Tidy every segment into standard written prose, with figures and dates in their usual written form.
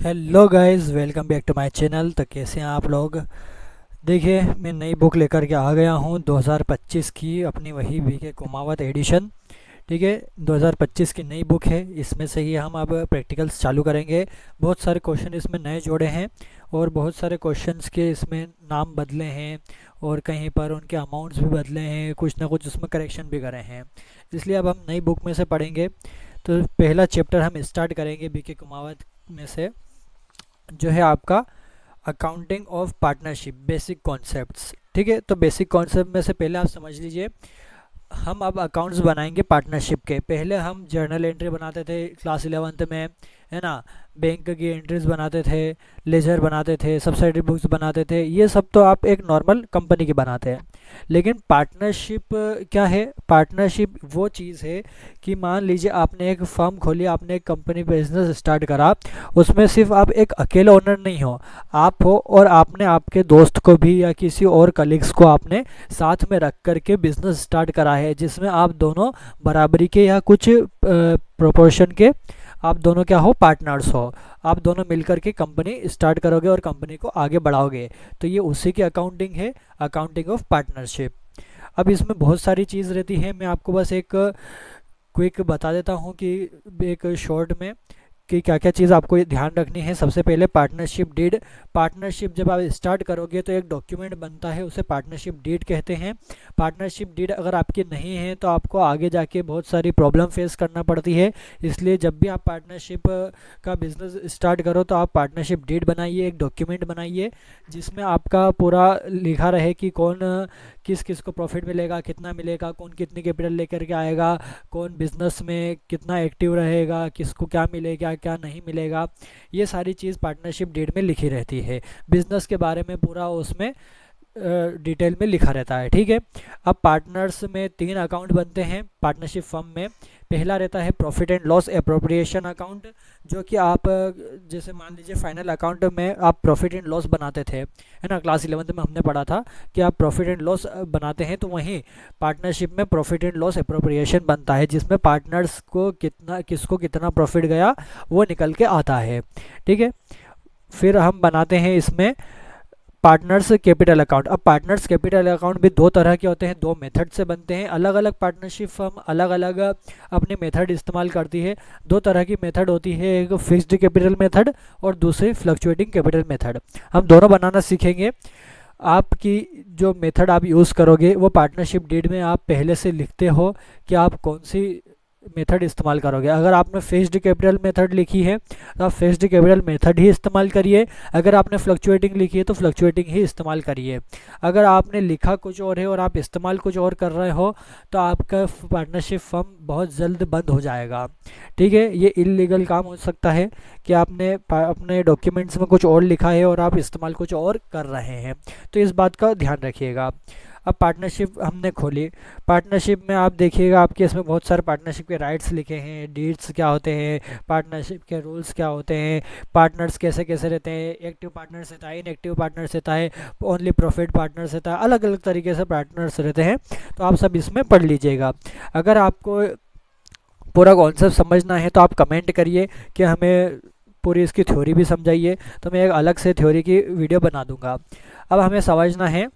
Hello guys, welcome back to my channel. तो कैसे हैं आप लोग। देखिए, मैं नई बुक लेकर के आ गया हूँ 2025 की, अपनी वही बीके कुमावत एडिशन। ठीक है, 2025 की नई बुक है। इसमें से ही हम अब प्रैक्टिकल्स चालू करेंगे। बहुत सारे क्वेश्चन इसमें नए जोड़े हैं और बहुत सारे क्वेश्चंस के इसमें नाम बदले हैं और कहीं पर उनके अमाउंट्स भी बदले हैं, कुछ ना कुछ उसमें करेक्शन भी करे हैं। इसलिए अब हम नई बुक में से पढ़ेंगे। तो पहला चैप्टर हम स्टार्ट करेंगे बीके कुमावत में से, जो है आपका accounting of partnership basic concepts. ठीक है, तो बेसिक कॉन्सेप्ट में से पहले आप समझ लीजिए, हम अब अकाउंट्स बनाएंगे पार्टनरशिप के। पहले हम जर्नल एंट्री बनाते थे क्लास 11th में, है ना। बैंक की एंट्रीज बनाते थे, लेजर बनाते थे, सब्सिडरी बुक्स बनाते थे। ये सब तो आप एक नॉर्मल कंपनी की बनाते हैं। लेकिन पार्टनरशिप क्या है? पार्टनरशिप वो चीज़ है कि मान लीजिए आपने एक फर्म खोली, आपने एक कंपनी बिजनेस स्टार्ट करा। उसमें सिर्फ आप एक अकेले ओनर नहीं हो, आप हो और आपने आपके दोस्त को भी या किसी और कलीग्स को आपने साथ में रख करके बिजनेस स्टार्ट करा है, जिसमें आप दोनों बराबरी के या कुछ प्रोपोर्शन के आप दोनों क्या हो, पार्टनर्स हो। आप दोनों मिलकर के कंपनी स्टार्ट करोगे और कंपनी को आगे बढ़ाओगे। तो ये उसी की अकाउंटिंग है, अकाउंटिंग ऑफ पार्टनरशिप। अब इसमें बहुत सारी चीज़ रहती है, मैं आपको बस एक क्विक बता देता हूँ कि एक शॉर्ट में कि क्या क्या चीज़ आपको ये ध्यान रखनी है। सबसे पहले पार्टनरशिप डीड। पार्टनरशिप जब आप स्टार्ट करोगे तो एक डॉक्यूमेंट बनता है, उसे पार्टनरशिप डीड कहते हैं। पार्टनरशिप डीड अगर आपकी नहीं है तो आपको आगे जाके बहुत सारी प्रॉब्लम फेस करना पड़ती है। इसलिए जब भी आप पार्टनरशिप का बिजनेस स्टार्ट करो तो आप पार्टनरशिप डीड बनाइए, एक डॉक्यूमेंट बनाइए जिसमें आपका पूरा लिखा रहे कि कौन किस किस को प्रॉफिट मिलेगा, कितना मिलेगा, कौन कितनी कैपिटल लेकर के आएगा, कौन बिजनेस में कितना एक्टिव रहेगा, किसको क्या मिलेगा क्या नहीं मिलेगा। ये सारी चीज़ पार्टनरशिप डीड में लिखी रहती है। बिजनेस के बारे में पूरा उसमें डिटेल में लिखा रहता है। ठीक है, अब पार्टनर्स में 3 अकाउंट बनते हैं पार्टनरशिप फर्म में। पहला रहता है profit and loss appropriation account, जो कि आप जैसे मान लीजिए फाइनल अकाउंट में आप प्रॉफिट एंड लॉस बनाते थे, है ना। क्लास 11th में हमने पढ़ा था कि आप प्रॉफिट एंड लॉस बनाते हैं, तो वहीं पार्टनरशिप में प्रॉफिट एंड लॉस एप्रोप्रिएशन बनता है, जिसमें पार्टनर्स को कितना, किसको कितना प्रॉफिट गया वो निकल के आता है। ठीक है, फिर हम बनाते हैं इसमें पार्टनर्स कैपिटल अकाउंट। अब पार्टनर्स कैपिटल अकाउंट भी 2 तरह के होते हैं, 2 मेथड से बनते हैं। अलग अलग पार्टनरशिप फर्म अलग अलग अपने मेथड इस्तेमाल करती है। 2 तरह की मेथड होती है, एक फिक्स्ड कैपिटल मेथड और दूसरी फ्लक्चुएटिंग कैपिटल मेथड। हम दोनों बनाना सीखेंगे। आपकी जो मेथड आप यूज़ करोगे वो पार्टनरशिप डीड में आप पहले से लिखते हो कि आप कौन सी मेथड इस्तेमाल करोगे। अगर आपने फिक्स्ड कैपिटल मेथड लिखी है तो आप फिक्स्ड कैपिटल मेथड ही इस्तेमाल करिए। अगर आपने फ्लक्चुएटिंग लिखी है तो फ्लक्चुएटिंग ही इस्तेमाल करिए। अगर आपने लिखा कुछ और है और आप इस्तेमाल कुछ और कर रहे हो तो आपका पार्टनरशिप फर्म बहुत जल्द बंद हो जाएगा। ठीक है, ये इलीगल काम हो सकता है कि आपने अपने डॉक्यूमेंट्स में कुछ और लिखा है और आप इस्तेमाल कुछ और कर रहे हैं, तो इस बात का ध्यान रखिएगा। अब पार्टनरशिप हमने खोली। पार्टनरशिप में आप देखिएगा आपके इसमें बहुत सारे पार्टनरशिप के राइट्स लिखे हैं, डीड्स क्या होते हैं, पार्टनरशिप के रूल्स क्या होते हैं, पार्टनर्स कैसे कैसे रहते हैं, एक्टिव पार्टनर्स रहता है, इनएक्टिव पार्टनर्स रहता है, ओनली प्रॉफिट पार्टनर्स रहता है, अलग अलग तरीके से पार्टनर्स रहते हैं। तो आप सब इसमें पढ़ लीजिएगा। अगर आपको पूरा कॉन्सेप्ट समझना है तो आप कमेंट करिए कि हमें पूरी इसकी थ्योरी भी समझाइए, तो मैं एक अलग से थ्योरी की वीडियो बना दूंगा। अब हमें समझना है,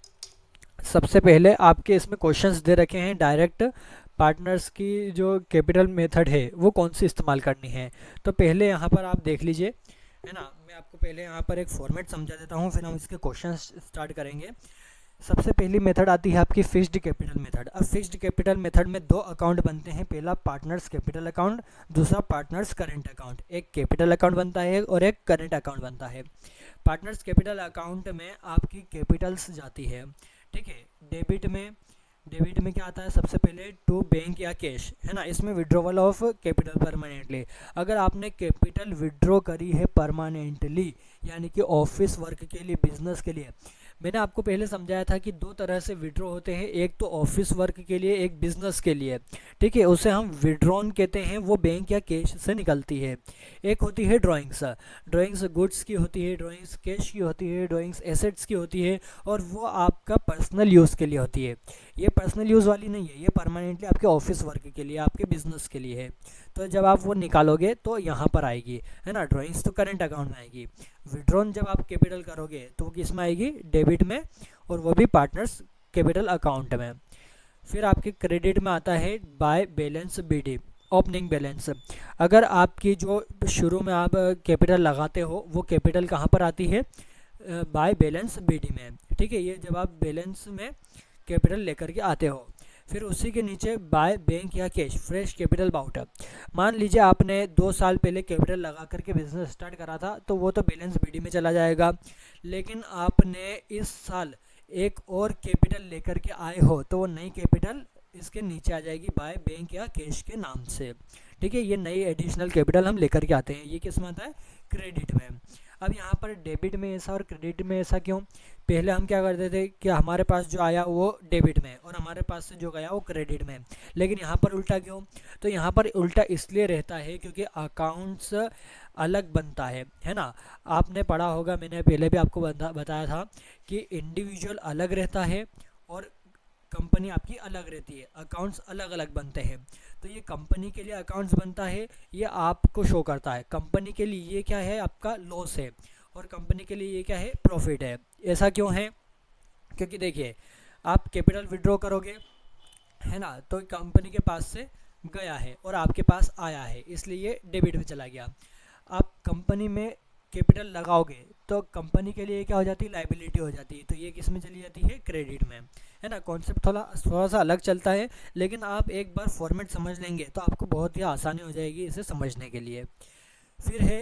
सबसे पहले आपके इसमें क्वेश्चंस दे रखे हैं डायरेक्ट पार्टनर्स की जो कैपिटल मेथड है वो कौन सी इस्तेमाल करनी है। तो पहले यहाँ पर आप देख लीजिए, है ना। मैं आपको पहले यहाँ पर एक फॉर्मेट समझा देता हूँ, फिर हम इसके क्वेश्चंस स्टार्ट करेंगे। सबसे पहली मेथड आती है आपकी फिक्स्ड कैपिटल मेथड। अब फिक्स्ड कैपिटल मेथड में 2 अकाउंट बनते हैं, पहला पार्टनर्स कैपिटल अकाउंट, दूसरा पार्टनर्स करंट अकाउंट। एक कैपिटल अकाउंट बनता है और एक करंट अकाउंट बनता है। पार्टनर्स कैपिटल अकाउंट में आपकी कैपिटल्स जाती है। ठीक है, डेबिट में क्या आता है, सबसे पहले टू बैंक या कैश, है ना। इसमें विड्रॉवल ऑफ कैपिटल परमानेंटली। अगर आपने कैपिटल विड्रॉ करी है परमानेंटली, यानी कि ऑफिस वर्क के लिए, बिजनेस के लिए, मैंने आपको पहले समझाया था कि दो तरह से विड्रॉ होते हैं, एक तो ऑफिस वर्क के लिए, एक बिजनेस के लिए। ठीक है, उसे हम विड्रॉन कहते हैं, वो बैंक या कैश से निकलती है। एक होती है ड्राइंग्स, ड्राइंग्स गुड्स की होती है, ड्राइंग्स कैश की होती है, ड्राइंग्स एसेट्स की होती है, और वो आपका पर्सनल यूज़ के लिए होती है। ये पर्सनल यूज़ वाली नहीं है, ये परमानेंटली आपके ऑफिस वर्क के लिए, आपके बिजनेस के लिए है। तो जब आप वो निकालोगे तो यहाँ पर आएगी, है ना, ड्राइंग्स तो करंट अकाउंट में आएगी। विड्रॉन जब आप कैपिटल करोगे तो वो किस में आएगी, डेबिट में, और वो भी पार्टनर्स कैपिटल अकाउंट में। फिर आपके क्रेडिट में आता है by balance BD, opening balance. अगर आपकी जो शुरू में आप कैपिटल लगाते हो वो कैपिटल कहाँ पर आती है, बाय बैलेंस बीडी में। ठीक है, ये जब आप बैलेंस में कैपिटल लेकर के आते हो। फिर उसी के नीचे बाय बैंक या कैश, फ्रेश कैपिटल बाउट। मान लीजिए आपने 2 साल पहले कैपिटल लगा करके बिजनेस स्टार्ट करा था, तो वो तो बैलेंस बीडी में चला जाएगा। लेकिन आपने इस साल एक और कैपिटल लेकर के आए हो तो वो नई कैपिटल इसके नीचे आ जाएगी बाय बैंक या कैश के नाम से। ठीक है, ये नई एडिशनल कैपिटल हम लेकर के आते हैं, ये किस में आता है, क्रेडिट में। अब यहाँ पर डेबिट में ऐसा और क्रेडिट में ऐसा क्यों? पहले हम क्या करते थे कि हमारे पास जो आया वो डेबिट में और हमारे पास से जो गया वो क्रेडिट में, लेकिन यहाँ पर उल्टा क्यों? तो यहाँ पर उल्टा इसलिए रहता है क्योंकि अकाउंट्स अलग बनता है ना। आपने पढ़ा होगा, मैंने पहले भी आपको बताया था कि इंडिविजुअल अलग रहता है और कंपनी आपकी अलग रहती है, अकाउंट्स अलग अलग बनते हैं। तो ये कंपनी के लिए अकाउंट्स बनता है, ये आपको शो करता है। कंपनी के लिए ये क्या है, आपका लॉस है, और कंपनी के लिए ये क्या है, प्रॉफिट है। ऐसा क्यों है? क्योंकि देखिए, आप कैपिटल विड्रॉ करोगे, है ना, तो कंपनी के पास से गया है और आपके पास आया है, इसलिए ये डेबिट में चला गया। आप कंपनी में कैपिटल लगाओगे तो कंपनी के लिए क्या हो जाती है, लाइबिलिटी हो जाती है, तो ये किस में चली जाती है, क्रेडिट में, है ना। कॉन्सेप्ट थोड़ा सा अलग चलता है, लेकिन आप एक बार फॉर्मेट समझ लेंगे तो आपको बहुत ही आसानी हो जाएगी इसे समझने के लिए। फिर है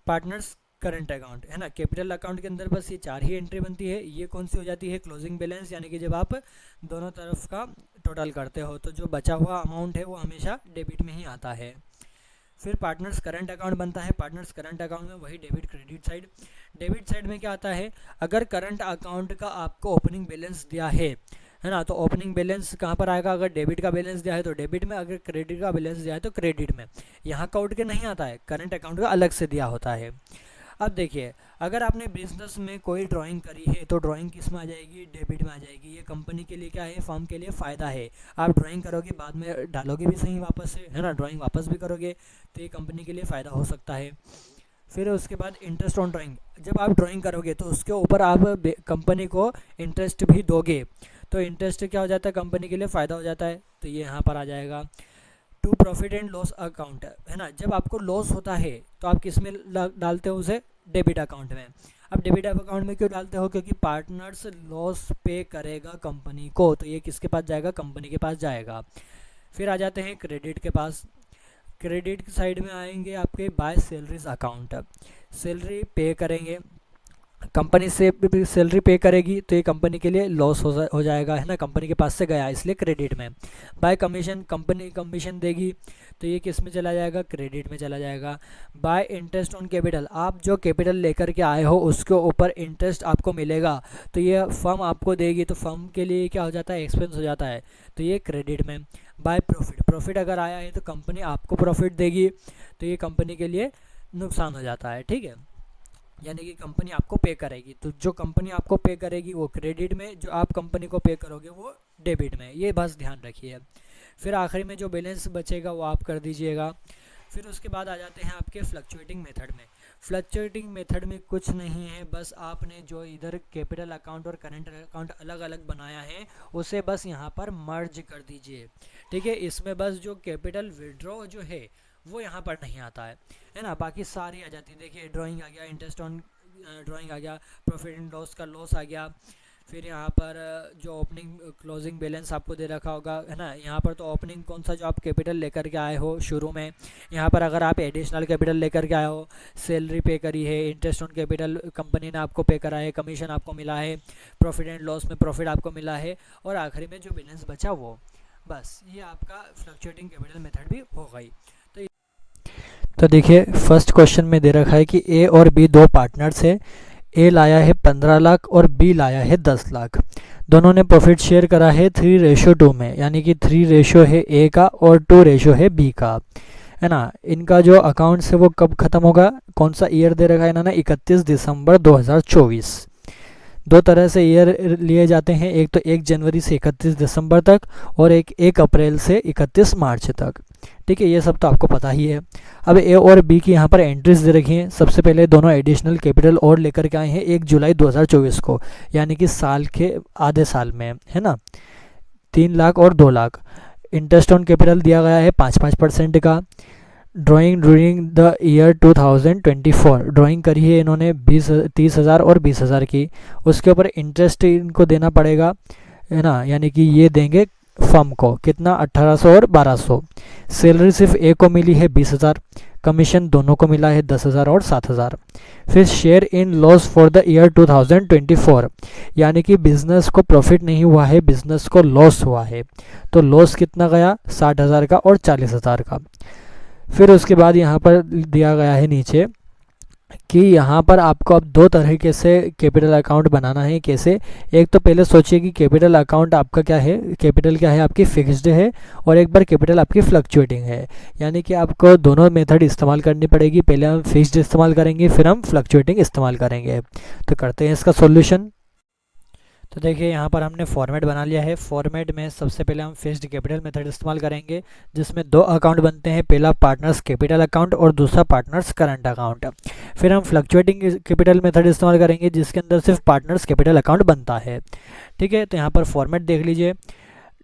पार्टनर्स करंट अकाउंट, है ना। कैपिटल अकाउंट के अंदर बस ये 4 ही एंट्री बनती है। ये कौन सी हो जाती है, क्लोजिंग बैलेंस, यानी कि जब आप दोनों तरफ का टोटल करते हो तो जो बचा हुआ अमाउंट है वो हमेशा डेबिट में ही आता है। फिर पार्टनर्स करंट अकाउंट बनता है। पार्टनर्स करंट अकाउंट में वही debit credit side. Debit side में क्या आता है, अगर करंट अकाउंट का आपको ओपनिंग बैलेंस दिया है ना, तो ओपनिंग बैलेंस कहाँ पर आएगा, अगर डेबिट का बैलेंस दिया है तो डेबिट में, अगर क्रेडिट का बैलेंस दिया है तो क्रेडिट में। यहाँ काउंट के नहीं आता है, करंट अकाउंट का अलग से दिया होता है। अब देखिए, अगर आपने बिजनेस में कोई ड्राइंग करी है तो ड्राइंग किस में आ जाएगी, डेबिट में आ जाएगी। ये कंपनी के लिए क्या है, फर्म के लिए फ़ायदा है। आप ड्राइंग करोगे, बाद में डालोगे भी सही वापस से, है ना, ड्राइंग वापस भी करोगे, तो ये कंपनी के लिए फ़ायदा हो सकता है। फिर उसके बाद इंटरेस्ट ऑन ड्राइंग, जब आप ड्राइंग करोगे तो उसके ऊपर आप कंपनी को इंटरेस्ट भी दोगे, तो इंटरेस्ट क्या हो जाता है, कंपनी के लिए फ़ायदा हो जाता है, तो ये यहाँ पर आ जाएगा। To profit and loss account, है ना, जब आपको लॉस होता है तो आप किस में डालते हो उसे, डेबिट अकाउंट में। अब डेबिट अकाउंट में क्यों डालते हो, क्योंकि पार्टनर्स लॉस पे करेगा कंपनी को, तो ये किसके पास जाएगा, कंपनी के पास जाएगा। फिर आ जाते हैं क्रेडिट के पास। क्रेडिट की साइड में आएंगे आपके बाय सैलरीज अकाउंट, सैलरी पे करेंगे, कंपनी से सैलरी पे करेगी तो ये कंपनी के लिए लॉस हो जाएगा, है ना, कंपनी के पास से गया, इसलिए क्रेडिट में। बाय कमीशन, कंपनी कमीशन देगी तो ये किस में चला जाएगा, क्रेडिट में चला जाएगा। बाय इंटरेस्ट ऑन कैपिटल, आप जो कैपिटल लेकर के आए हो उसके ऊपर इंटरेस्ट आपको मिलेगा, तो ये फर्म आपको देगी, तो फर्म के लिए क्या हो जाता है, एक्सपेंस हो जाता है, तो ये क्रेडिट में। बाय प्रॉफिट, प्रॉफिट अगर आया है तो कंपनी आपको प्रॉफिट देगी, तो ये कंपनी के लिए नुकसान हो जाता है। ठीक है, यानी कि कंपनी आपको पे करेगी, तो जो कंपनी आपको पे करेगी वो क्रेडिट में, जो आप कंपनी को पे करोगे वो डेबिट में, ये बस ध्यान रखिए। फिर आखिरी में जो बैलेंस बचेगा वो आप कर दीजिएगा। फिर उसके बाद आ जाते हैं आपके फ्लक्चुएटिंग मेथड में। फ्लक्चुएटिंग मेथड में कुछ नहीं है, बस आपने जो इधर कैपिटल अकाउंट और करंट अकाउंट अलग अलग बनाया है उसे बस यहाँ पर मर्ज कर दीजिए। ठीक है, इसमें बस जो कैपिटल विड्रॉ जो है वो यहाँ पर नहीं आता है ना, बाकी सारी आ जाती है। देखिए, ड्राइंग आ गया, इंटरेस्ट ऑन ड्राइंग आ गया, प्रॉफिट एंड लॉस का लॉस आ गया। फिर यहाँ पर जो ओपनिंग क्लोजिंग बैलेंस आपको दे रखा होगा, है ना, यहाँ पर तो ओपनिंग कौन सा जो आप कैपिटल लेकर के आए हो शुरू में, यहाँ पर अगर आप एडिशनल कैपिटल लेकर के आए हो, सैलरी पे करी है, इंटरेस्ट ऑन कैपिटल कंपनी ने आपको पे करा है, कमीशन आपको मिला है, प्रॉफिट एंड लॉस में प्रॉफिट आपको मिला है, और आखिरी में जो बैलेंस बचा वो, बस ये आपका फ्लक्चुएटिंग कैपिटल मेथड भी हो गई। तो देखिए, फर्स्ट क्वेश्चन में दे रखा है कि ए और बी दो पार्टनर्स है, ए लाया है 15 लाख और बी लाया है 10 लाख। दोनों ने प्रॉफिट शेयर करा है 3:2 में, यानी कि 3 रेशो है ए का और 2 रेशो है बी का, है ना। इनका जो अकाउंट्स है वो कब ख़त्म होगा, कौन सा ईयर दे रखा है इन्होंने, 31 दिसंबर 2024। दो तरह से ईयर लिए जाते हैं, एक तो 1 जनवरी से 31 दिसंबर तक और एक 1 अप्रैल से 31 मार्च तक। ठीक है, ये सब तो आपको पता ही है। अब ए और बी की यहाँ पर एंट्रीज दे रखी हैं। सबसे पहले दोनों एडिशनल कैपिटल और लेकर के आए हैं 1 जुलाई 2024 को, यानी कि साल के आधे साल में, है ना। 3 लाख और 2 लाख। इंटरेस्ट ऑन कैपिटल दिया गया है 5% का। Drawing during the year 2024, drawing करी है इन्होंने 30,000 और 20,000 की। उसके ऊपर इंटरेस्ट इनको देना पड़ेगा, है ना, यानी कि ये देंगे फर्म को कितना, 1800 और 1200। सैलरी सिर्फ एक को मिली है 20,000, कमीशन दोनों को मिला है 10,000 और 7,000। फिर share in loss for the year 2024, यानी कि बिजनेस को प्रॉफिट नहीं हुआ है, बिजनेस को लॉस हुआ है। तो लॉस कितना गया, 60,000 का और 40,000 का। फिर उसके बाद यहाँ पर दिया गया है नीचे कि यहाँ पर आपको अब दो तरीके से कैपिटल अकाउंट बनाना है। कैसे, एक तो पहले सोचिए कि कैपिटल अकाउंट आपका क्या है, कैपिटल क्या है आपकी, फिक्स्ड है, और एक बार कैपिटल आपकी फ्लक्चुएटिंग है। यानी कि आपको दोनों मेथड इस्तेमाल करनी पड़ेगी। पहले हम फिक्स्ड इस्तेमाल करेंगे, फिर हम फ्लक्चुएटिंग इस्तेमाल करेंगे। तो करते हैं इसका सॉल्यूशन। तो देखिए यहाँ पर हमने फॉर्मेट बना लिया है। फॉर्मेट में सबसे पहले हम फिक्स्ड कैपिटल मेथड इस्तेमाल करेंगे, जिसमें दो अकाउंट बनते हैं, पहला पार्टनर्स कैपिटल अकाउंट और दूसरा पार्टनर्स करंट अकाउंट। फिर हम फ्लक्चुएटिंग कैपिटल मेथड इस्तेमाल करेंगे, जिसके अंदर सिर्फ पार्टनर्स कैपिटल अकाउंट बनता है। ठीक है, तो यहाँ पर फॉर्मेट देख लीजिए।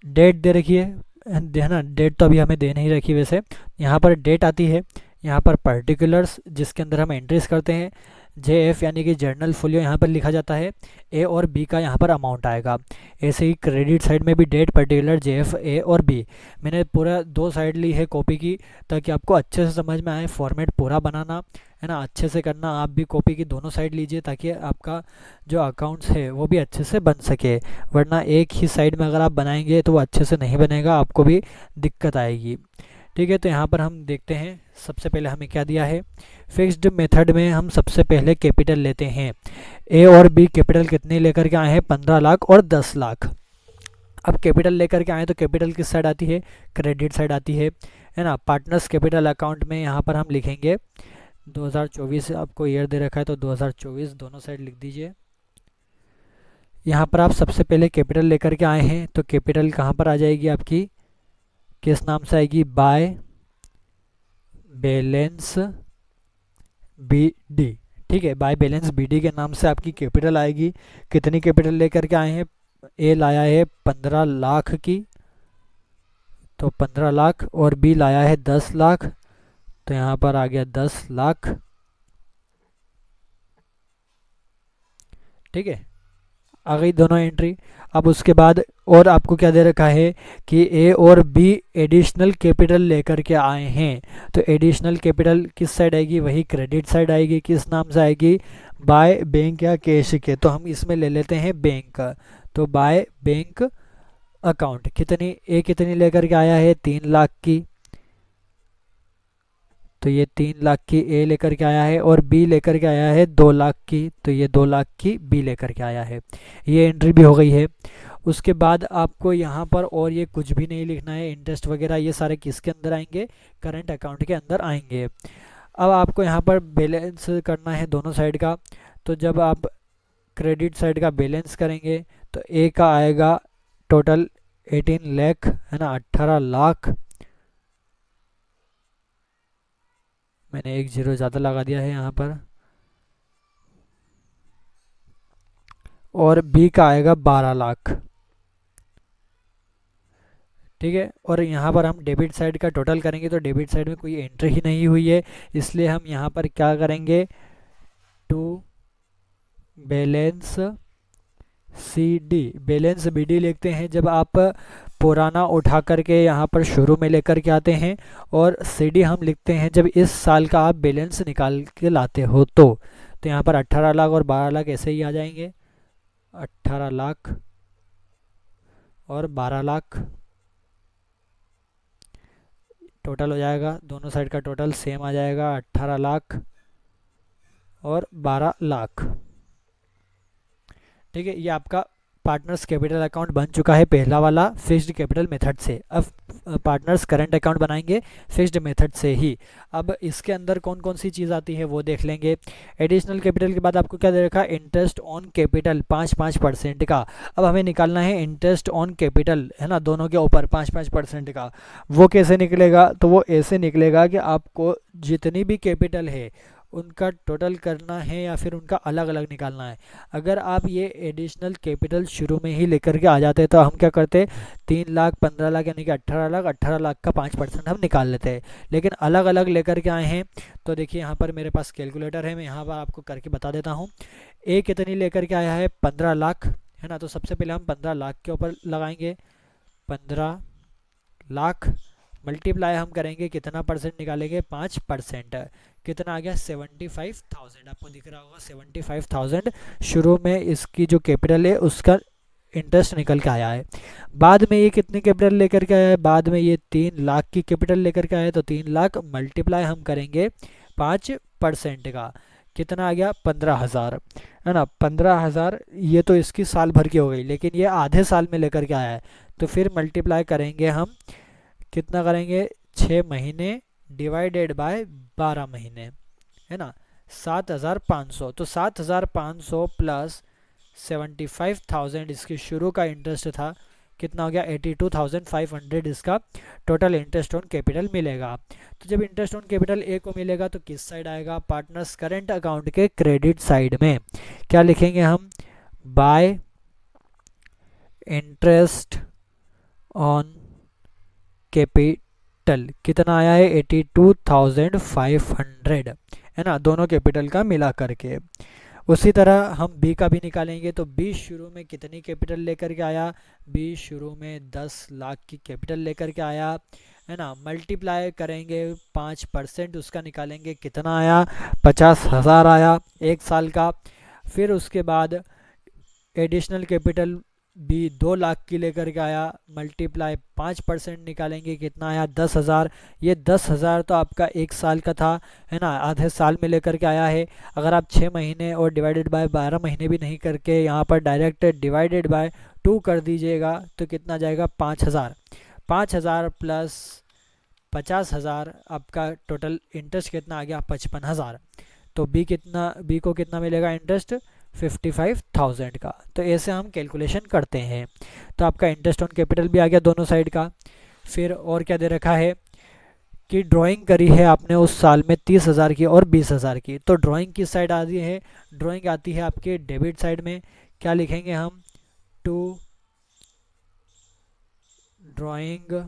डेट दे रखी है ना, डेट तो अभी हमें दे नहीं रखी वैसे। यहाँ पर डेट आती है, यहाँ पर पर्टिकुलर्स जिसके अंदर हम एंट्रीज करते हैं, JF यानी कि जर्नल फोलियो यहाँ पर लिखा जाता है, ए और बी का यहाँ पर अमाउंट आएगा। ऐसे ही क्रेडिट साइड में भी डेट, पर्टिकुलर, JF, ए और बी। मैंने पूरा 2 साइड ली है कॉपी की, ताकि आपको अच्छे से समझ में आए। फॉर्मेट पूरा बनाना है ना, अच्छे से करना। आप भी कॉपी की दोनों साइड लीजिए, ताकि आपका जो अकाउंट्स है वो भी अच्छे से बन सके। वरना एक ही साइड में अगर आप बनाएंगे तो वो अच्छे से नहीं बनेगा, आपको भी दिक्कत आएगी। ठीक है, तो यहाँ पर हम देखते हैं सबसे पहले हमें क्या दिया है। फिक्स्ड मेथड में हम सबसे पहले कैपिटल लेते हैं। ए और बी कैपिटल कितने लेकर के आए हैं, 15 लाख और 10 लाख। अब कैपिटल लेकर के आए तो कैपिटल किस साइड आती है, क्रेडिट साइड आती है ना। पार्टनर्स कैपिटल अकाउंट में यहाँ पर हम लिखेंगे 2024, आपको ईयर दे रखा है तो 2024 दोनों साइड लिख दीजिए। यहाँ पर आप सबसे पहले कैपिटल लेकर के आए हैं, तो कैपिटल कहाँ पर आ जाएगी आपकी, किस नाम से आएगी, बाय बैलेंस BD। ठीक है, बाय बैलेंस BD के नाम से आपकी कैपिटल आएगी। कितनी कैपिटल लेकर के आए हैं, ए लाया है 15 लाख की, तो 15 लाख, और बी लाया है 10 लाख, तो यहाँ पर आ गया 10 लाख। ठीक है, आ गई दोनों एंट्री। अब उसके बाद और आपको क्या दे रखा है कि ए और बी एडिशनल कैपिटल लेकर के आए हैं, तो एडिशनल कैपिटल किस साइड आएगी, वही क्रेडिट साइड आएगी। किस नाम से आएगी, बाय बैंक या कैश के, तो हम इसमें ले लेते हैं बैंक। तो बाय बैंक अकाउंट कितनी, ए कितनी लेकर के आया है, 3 लाख की, तो ये 3 लाख की ए लेकर के आया है, और बी लेकर के आया है 2 लाख की, तो ये 2 लाख की बी लेकर के आया है। ये एंट्री भी हो गई है। उसके बाद आपको यहाँ पर और ये कुछ भी नहीं लिखना है। इंटरेस्ट वगैरह ये सारे किसके अंदर आएंगे, करंट अकाउंट के अंदर आएंगे। अब आपको यहाँ पर बैलेंस करना है दोनों साइड का। तो जब आप क्रेडिट साइड का बैलेंस करेंगे तो ए का आएगा टोटल 18 लाख, है ना, 18 लाख। मैंने एक जीरो ज़्यादा लगा दिया है यहाँ पर। और बी का आएगा 12 लाख। ठीक है, और यहाँ पर हम डेबिट साइड का टोटल करेंगे तो डेबिट साइड में कोई एंट्री ही नहीं हुई है, इसलिए हम यहाँ पर क्या करेंगे, to balance CD, balance BD लिखते हैं जब आप पुराना उठा करके यहाँ पर शुरू में लेकर के आते हैं, और CD हम लिखते हैं जब इस साल का आप बैलेंस निकाल के लाते हो। तो यहाँ पर 18 लाख और 12 लाख ऐसे ही आ जाएंगे, 18 लाख और 12 लाख टोटल हो जाएगा। दोनों साइड का टोटल सेम आ जाएगा, 18 लाख और 12 लाख। ठीक है, ये आपका पार्टनर्स कैपिटल अकाउंट बन चुका है पहला वाला फिक्स्ड कैपिटल मेथड से। अब पार्टनर्स करंट अकाउंट बनाएंगे फिक्स्ड मेथड से ही। अब इसके अंदर कौन कौन सी चीज़ आती है वो देख लेंगे। एडिशनल कैपिटल के बाद आपको क्या दे रखा है, इंटरेस्ट ऑन कैपिटल 5% का। अब हमें निकालना है इंटरेस्ट ऑन कैपिटल, है ना, दोनों के ऊपर 5% का। वो कैसे निकलेगा, तो वो ऐसे निकलेगा कि आपको जितनी भी कैपिटल है उनका टोटल करना है या फिर उनका अलग अलग निकालना है। अगर आप ये एडिशनल कैपिटल शुरू में ही लेकर के आ जाते तो हम क्या करते, 3 लाख 15 लाख यानी कि 18 लाख, 18 लाख का 5% हम निकाल लेते हैं। लेकिन अलग अलग लेकर के आए हैं तो देखिए यहाँ पर मेरे पास कैलकुलेटर है, मैं यहाँ पर आपको करके बता देता हूँ। ए कितनी लेकर के आया है, 15 लाख, है ना। तो सबसे पहले हम 15 लाख के ऊपर लगाएंगे, 15 लाख मल्टीप्लाई हम करेंगे, कितना परसेंट निकालेंगे, 5%। कितना आ गया, 75,000। आपको दिख रहा होगा 75,000 शुरू में इसकी जो कैपिटल है उसका इंटरेस्ट निकल के आया है। बाद में ये कितनी कैपिटल लेकर के आया है, बाद में ये 3 लाख की कैपिटल लेकर के आया है। तो 3 लाख मल्टीप्लाई हम करेंगे 5% का, कितना आ गया, 15,000, है ना। 15,000 ये तो इसकी साल भर की हो गई, लेकिन ये आधे साल में लेकर के आया है। तो फिर मल्टीप्लाई करेंगे हम, कितना करेंगे, 6 महीने डिवाइडेड बाय 12 महीने, है ना, 7,500। तो 7,500 प्लस 75,000 इसकी शुरू का इंटरेस्ट था, कितना हो गया, 82,500 इसका टोटल इंटरेस्ट ऑन कैपिटल मिलेगा। तो जब इंटरेस्ट ऑन कैपिटल ए को मिलेगा तो किस साइड आएगा, पार्टनर्स करेंट अकाउंट के क्रेडिट साइड में। क्या लिखेंगे हम, बाय इंटरेस्ट ऑन कैपिटल, कितना आया है, 82,500, है ना, दोनों कैपिटल का मिला करके। उसी तरह हम बी का भी निकालेंगे। तो बी शुरू में कितनी कैपिटल लेकर के आया, बी शुरू में 10 लाख की कैपिटल लेकर के आया, है ना। मल्टीप्लाई करेंगे 5% उसका निकालेंगे, कितना आया, 50,000 आया एक साल का। फिर उसके बाद एडिशनल कैपिटल बी 2 लाख की लेकर के आया, मल्टीप्लाई 5% निकालेंगे, कितना आया, 10,000। ये 10,000 तो आपका एक साल का था, है ना, आधे साल में लेकर के आया है। अगर आप 6 महीने और डिवाइडेड बाय 12 महीने भी नहीं करके यहाँ पर डायरेक्ट डिवाइडेड बाय 2 कर दीजिएगा तो कितना जाएगा, 5,000। 5,000 प्लस 50,000 आपका टोटल इंटरेस्ट कितना आ गया, 55,000। तो बी को कितना मिलेगा इंटरेस्ट, 55,000 का। तो ऐसे हम कैलकुलेशन करते हैं। तो आपका इंटरेस्ट ऑन कैपिटल भी आ गया दोनों साइड का। फिर और क्या दे रखा है कि ड्राइंग करी है आपने उस साल में 30,000 की और 20,000 की। तो ड्राइंग किस साइड आती है, ड्राइंग आती है आपके डेबिट साइड में। क्या लिखेंगे हम, टू ड्राइंग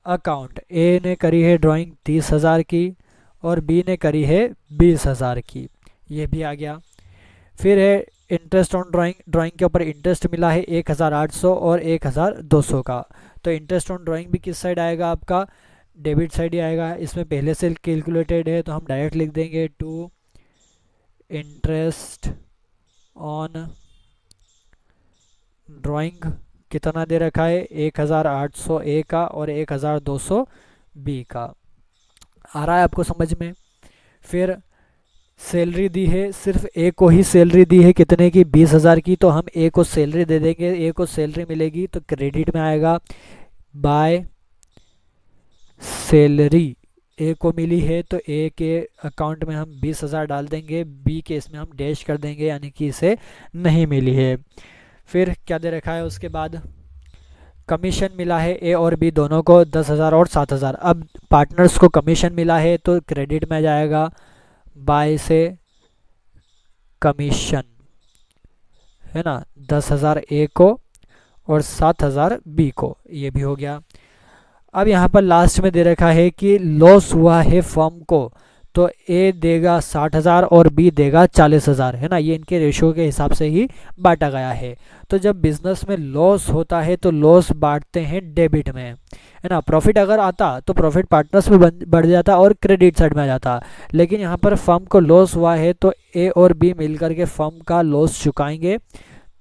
अकाउंट। ए ने करी है ड्राइंग 30,000 की और बी ने करी है 20,000 की, ये भी आ गया। फिर है इंटरेस्ट ऑन ड्राइंग, ड्राइंग के ऊपर इंटरेस्ट मिला है 1,800 और 1,200 का। तो इंटरेस्ट ऑन ड्राइंग भी किस साइड आएगा, आपका डेबिट साइड ही आएगा। इसमें पहले से कैलकुलेटेड है तो हम डायरेक्ट लिख देंगे, टू इंटरेस्ट ऑन ड्राइंग कितना दे रखा है, 1,800 ए का और 1,200 बी का। आ रहा है आपको समझ में। फिर सैलरी दी है, सिर्फ ए को ही सैलरी दी है, कितने की, 20,000 की। तो हम ए को सैलरी दे देंगे, ए को सैलरी मिलेगी तो क्रेडिट में आएगा, बाय सैलरी ए को मिली है तो ए के अकाउंट में हम 20,000 डाल देंगे, बी के इसमें हम डैश कर देंगे यानी कि इसे नहीं मिली है। फिर क्या दे रखा है, उसके बाद कमीशन मिला है ए और बी दोनों को 10,000 और 7,000। अब पार्टनर्स को कमीशन मिला है तो क्रेडिट में जाएगा, बाय से कमीशन, है ना, 10,000 ए को और 7,000 बी को, ये भी हो गया। अब यहाँ पर लास्ट में दे रखा है कि लॉस हुआ है फर्म को, तो ए देगा 60,000 और बी देगा 40,000, है ना, ये इनके रेशियो के हिसाब से ही बांटा गया है। तो जब बिजनेस में लॉस होता है तो लॉस बांटते हैं डेबिट में, है ना। प्रॉफिट अगर आता तो प्रॉफिट पार्टनर्स में बढ़ जाता और क्रेडिट साइड में आ जाता। लेकिन यहाँ पर फर्म को लॉस हुआ है तो ए और बी मिलकर के फर्म का लॉस चुकाएंगे,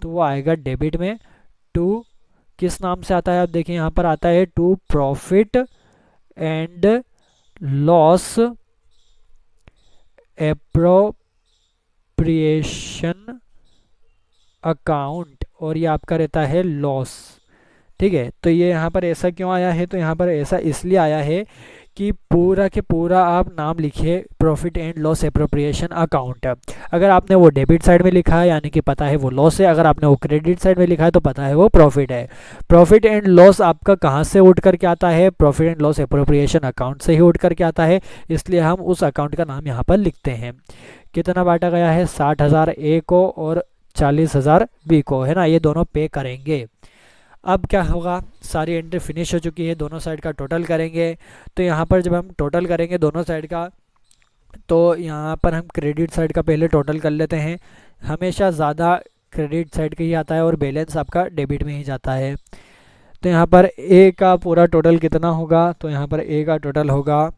तो वो आएगा डेबिट में। टू किस नाम से आता है, आप देखिए यहाँ पर आता है, to profit and loss appropriation account और ये आपका रहता है लॉस। ठीक है, तो ये यहाँ पर ऐसा क्यों आया है, तो यहाँ पर ऐसा इसलिए आया है कि पूरा के पूरा आप नाम लिखिए profit and loss appropriation account. अगर आपने वो डेबिट साइड में लिखा है यानी कि पता है वो लॉस है, अगर आपने वो क्रेडिट साइड में लिखा है तो पता है वो प्रॉफिट है। प्रॉफिट एंड लॉस आपका कहाँ से उठ करके आता है, profit and loss appropriation account से ही उठ करके आता है, इसलिए हम उस अकाउंट का नाम यहाँ पर लिखते हैं। कितना बांटा गया है, 60,000 ए को और 40,000 बी को, है ना, ये दोनों पे करेंगे। अब क्या होगा, सारी एंट्री फिनिश हो चुकी है, दोनों साइड का टोटल करेंगे। तो यहाँ पर जब हम टोटल करेंगे दोनों साइड का, तो यहाँ पर हम क्रेडिट साइड का पहले टोटल कर लेते हैं। हमेशा ज़्यादा क्रेडिट साइड का ही आता है और बैलेंस आपका डेबिट में ही जाता है। तो यहाँ पर ए का पूरा टोटल कितना होगा, तो यहाँ पर ए का टोटल होगा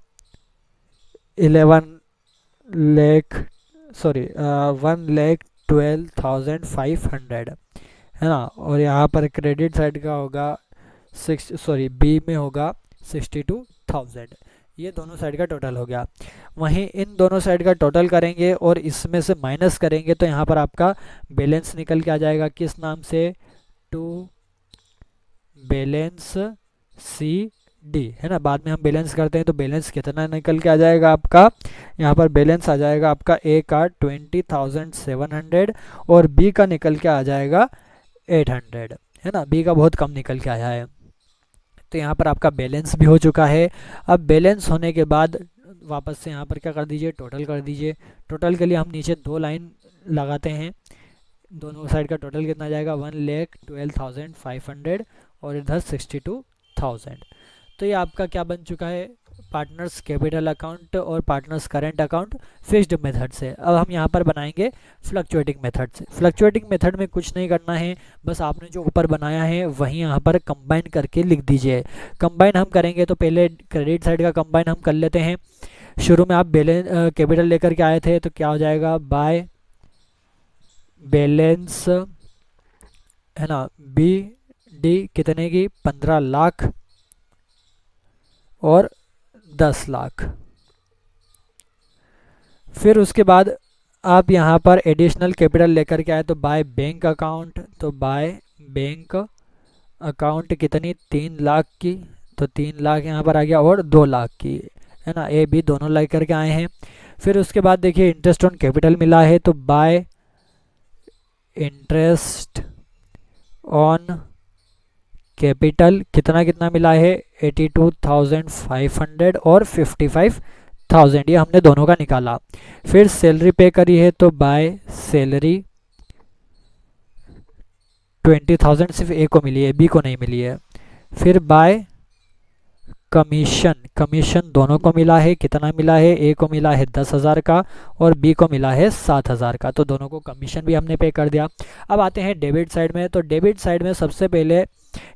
1,12,500, है ना। और यहाँ पर क्रेडिट साइड का होगा बी में होगा 62,000। ये दोनों साइड का टोटल हो गया। वहीं इन दोनों साइड का टोटल करेंगे और इसमें से माइनस करेंगे तो यहाँ पर आपका बैलेंस निकल के आ जाएगा, किस नाम से, टू बैलेंस सी डी, है ना। बाद में हम बैलेंस करते हैं तो बैलेंस कितना निकल के आ जाएगा आपका, यहाँ पर बैलेंस आ जाएगा आपका ए का 20,700 और बी का निकल के आ जाएगा 800, है ना। बी का बहुत कम निकल के आया है। तो यहाँ पर आपका बैलेंस भी हो चुका है। अब बैलेंस होने के बाद वापस से यहाँ पर क्या कर दीजिए, टोटल कर दीजिए। टोटल के लिए हम नीचे 2 लाइन लगाते हैं, दोनों साइड का टोटल कितना जाएगा, 1,12,500 और इधर 62,000। तो ये आपका क्या बन चुका है, पार्टनर्स कैपिटल अकाउंट और partners current account fixed method से। अब हम यहाँ पर बनाएंगे फ्लक्चुएटिंग मेथड से। फ्लक्चुएटिंग मेथड में कुछ नहीं करना है, बस आपने जो ऊपर बनाया है वहीं यहाँ पर कंबाइन करके लिख दीजिए। कंबाइन हम करेंगे तो पहले क्रेडिट साइड का कंबाइन हम कर लेते हैं। शुरू में आप बैलेंस कैपिटल लेकर के आए थे तो क्या हो जाएगा, बाय बैलेंस, है ना, बी डी कितने की, 15 लाख और 10 लाख। फिर उसके बाद आप यहाँ पर एडिशनल कैपिटल लेकर के आए तो बाय बैंक अकाउंट, तो बाय बैंक अकाउंट कितनी, 3 लाख की, तो 3 लाख यहाँ पर आ गया और 2 लाख की, है ना। ए बी दोनों लेकर के आए हैं। फिर उसके बाद देखिए इंटरेस्ट ऑन कैपिटल मिला है तो बाय इंटरेस्ट ऑन कैपिटल कितना कितना मिला है, 82,500 और 55,000, ये हमने दोनों का निकाला। फिर सैलरी पे करी है तो बाय सैलरी 20,000 सिर्फ ए को मिली है, बी को नहीं मिली है। फिर बाय कमीशन, कमीशन दोनों को मिला है, कितना मिला है, ए को मिला है 10,000 का और बी को मिला है 7,000 का, तो दोनों को कमीशन भी हमने पे कर दिया। अब आते हैं डेबिट साइड में। तो डेबिट साइड में सबसे पहले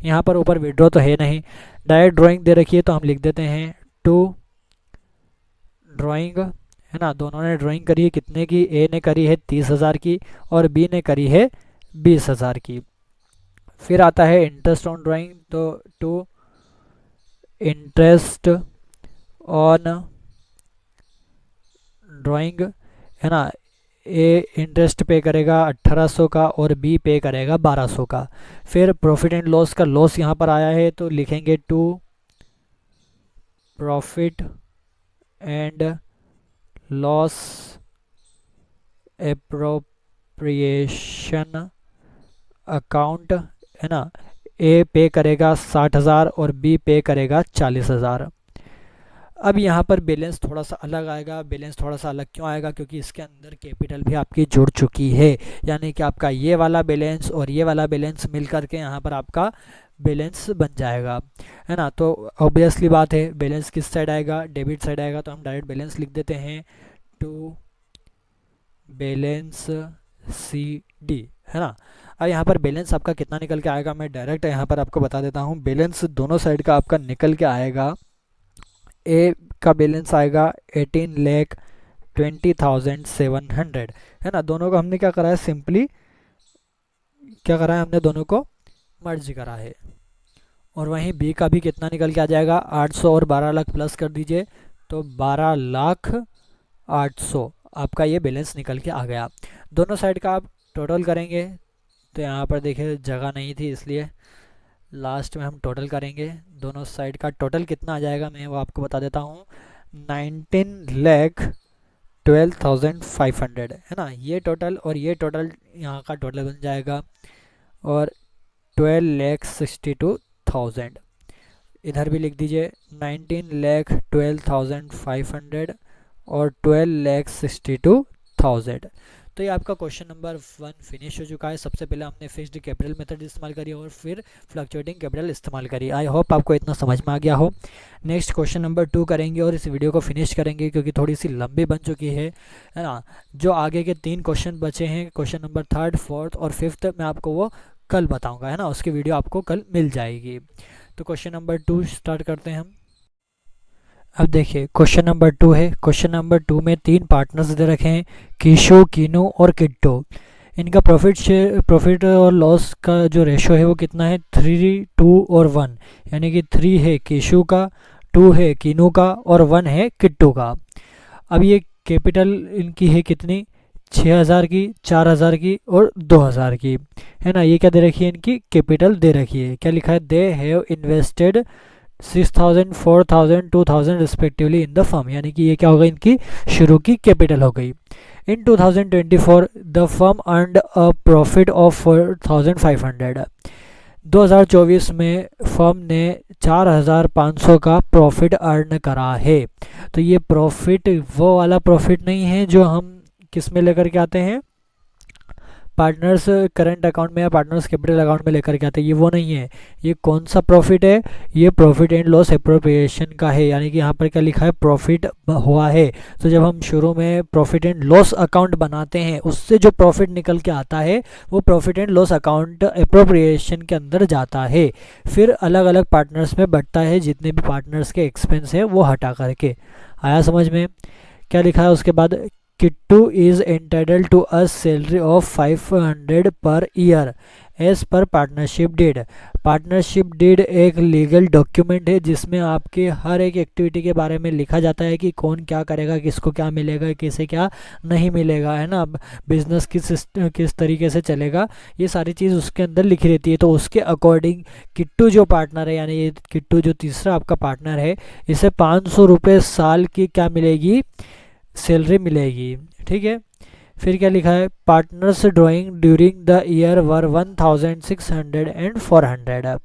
यहाँ पर ऊपर विड्रॉ तो है नहीं, डायरेक्ट ड्राइंग दे रखी है तो हम लिख देते हैं टू ड्राइंग, है ना। दोनों ने ड्राइंग करी है कितने की, ए ने करी है 30,000 की और बी ने करी है 20,000 की। फिर आता है इंटरेस्ट ऑन ड्राइंग, तो टू इंटरेस्ट ऑन ड्राइंग, है ना। ए इंटरेस्ट पे करेगा 1800 का और बी पे करेगा 1200 का। फिर प्रॉफिट एंड लॉस का लॉस यहाँ पर आया है तो लिखेंगे to profit and loss appropriation account, है ना। ए पे करेगा 60,000 और बी पे करेगा 40,000। अब यहाँ पर बैलेंस थोड़ा सा अलग आएगा। बैलेंस थोड़ा सा अलग क्यों आएगा, क्योंकि इसके अंदर कैपिटल भी आपकी जुड़ चुकी है, यानी कि आपका ये वाला बैलेंस और ये वाला बैलेंस मिल करके यहाँ पर आपका बैलेंस बन जाएगा, है ना। तो ऑब्वियसली बात है बैलेंस किस साइड आएगा, डेबिट साइड आएगा, तो हम डायरेक्ट बैलेंस लिख देते हैं टू बैलेंस सी डी, है ना। अब यहाँ पर बैलेंस आपका कितना निकल के आएगा, मैं डायरेक्ट यहाँ पर आपको बता देता हूँ। बैलेंस दोनों साइड का आपका निकल के आएगा। ए का बैलेंस आएगा 18,20,700, है ना। दोनों को हमने क्या करा है, सिंपली क्या करा है, हमने दोनों को मर्ज करा है। और वहीं बी का भी कितना निकल के आ जाएगा, 800 और 12 लाख प्लस कर दीजिए तो 12,08,000 आपका ये बैलेंस निकल के आ गया। दोनों साइड का आप टोटल करेंगे तो यहाँ पर देखिए जगह नहीं थी, इसलिए लास्ट में हम टोटल करेंगे। दोनों साइड का टोटल कितना आ जाएगा मैं वो आपको बता देता हूँ। 19,12,500 है ना, ये टोटल और ये टोटल यहाँ का टोटल बन जाएगा। और 12,62,000 इधर भी लिख दीजिए, 19,12,500 और 12,62,000। तो ये आपका क्वेश्चन नंबर 1 फिनिश हो चुका है। सबसे पहले हमने फिक्स्ड कैपिटल मेथड इस्तेमाल करी और फिर फ्लक्चुएटिंग कैपिटल इस्तेमाल करी। आई होप आपको इतना समझ में आ गया हो। नेक्स्ट क्वेश्चन नंबर 2 करेंगे और इस वीडियो को फिनिश करेंगे क्योंकि थोड़ी सी लंबी बन चुकी है ना। जो आगे के 3 क्वेश्चन बचे हैं, क्वेश्चन नंबर 3, 4 और 5, मैं आपको वो कल बताऊँगा, है ना। उसकी वीडियो आपको कल मिल जाएगी। तो क्वेश्चन नंबर 2 स्टार्ट करते हैं हम। अब देखिए क्वेश्चन नंबर 2 है। क्वेश्चन नंबर 2 में 3 पार्टनर्स दे रखे हैं, कीशु, कीनू और किट्टो। इनका प्रॉफिट और लॉस का जो रेशो है वो कितना है, 3, 2 और 1। यानी कि 3 है कीशु का, 2 है कीनू का और 1 है किट्टू का। अब ये कैपिटल इनकी है कितनी, 6,000 की, 4,000 की और 2,000 की, है ना। ये क्या दे रखी है, इनकी कैपिटल दे रखी है। क्या लिखा है, they have invested 6,000, 4,000, 2,000 respectively in the firm. यानी कि ये क्या होगा, इनकी शुरू की कैपिटल हो गई। इन 2024 the firm earned a profit of 4,500। 2024 में फर्म ने 4,500 का प्रॉफिट अर्न करा है। तो ये प्रॉफिट वो वाला प्रॉफिट नहीं है जो हम किस में लेकर के आते हैं, पार्टनर्स करंट अकाउंट में या पार्टनर्स कैपिटल अकाउंट में लेकर के आते हैं, ये वो नहीं है। ये कौन सा प्रॉफिट है, ये प्रॉफिट एंड लॉस एप्रोप्रिएशन का है। यानी कि यहाँ पर क्या लिखा है, प्रॉफिट हुआ है। तो जब हम शुरू में प्रॉफिट एंड लॉस अकाउंट बनाते हैं, उससे जो प्रॉफिट निकल के आता है वो profit and loss account appropriation के अंदर जाता है। फिर अलग अलग पार्टनर्स में बढ़ता है, जितने भी पार्टनर्स के एक्सपेंस है वो हटा करके। आया समझ में। क्या लिखा है उसके बाद, Kittu is entitled to a salary of 500 per year as per partnership deed। Partnership deed एक लीगल डॉक्यूमेंट है जिसमें आपके हर एक एक्टिविटी के बारे में लिखा जाता है कि कौन क्या करेगा, किसको क्या मिलेगा, किसे क्या नहीं मिलेगा, है ना। बिजनेस किस तरीके से चलेगा, ये सारी चीज़ उसके अंदर लिखी रहती है। तो उसके अकॉर्डिंग किट्टू जो पार्टनर है, यानी ये किट्टू जो तीसरा आपका पार्टनर है, इसे 500 रुपये साल की क्या मिलेगी, सैलरी मिलेगी। ठीक है। फिर क्या लिखा है, partners drawing during the year were 1,600 and 400।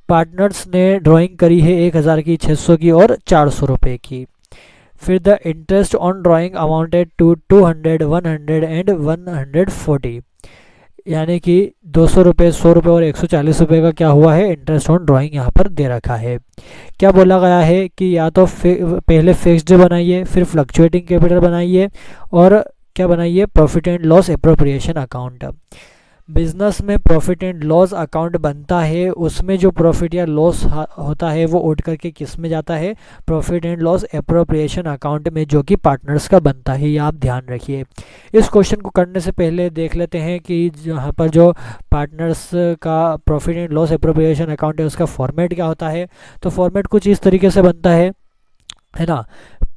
Partners ने ड्राइंग करी है 1,000 की, 600 की और 400 रुपये की। फिर the interest on drawing amounted to 200, 100 and 140। यानी कि 200 रुपये, 100 रुपये और 140 रुपये का क्या हुआ है, इंटरेस्ट ऑन ड्राइंग यहाँ पर दे रखा है। क्या बोला गया है कि या तो पहले फिक्स्ड बनाइए, फिर फ्लक्चुएटिंग कैपिटल बनाइए और क्या बनाइए, profit and loss appropriation account. Business में प्रॉफिट एंड लॉस अकाउंट बनता है, उसमें जो प्रॉफिट या लॉस होता है वो उठ करके किस में जाता है, profit and loss appropriation account में, जो कि पार्टनर्स का बनता है। ये आप ध्यान रखिए। इस क्वेश्चन को करने से पहले देख लेते हैं कि यहाँ पर जो पार्टनर्स का profit and loss appropriation account है उसका फॉर्मेट क्या होता है। तो फॉर्मेट कुछ इस तरीके से बनता है ना।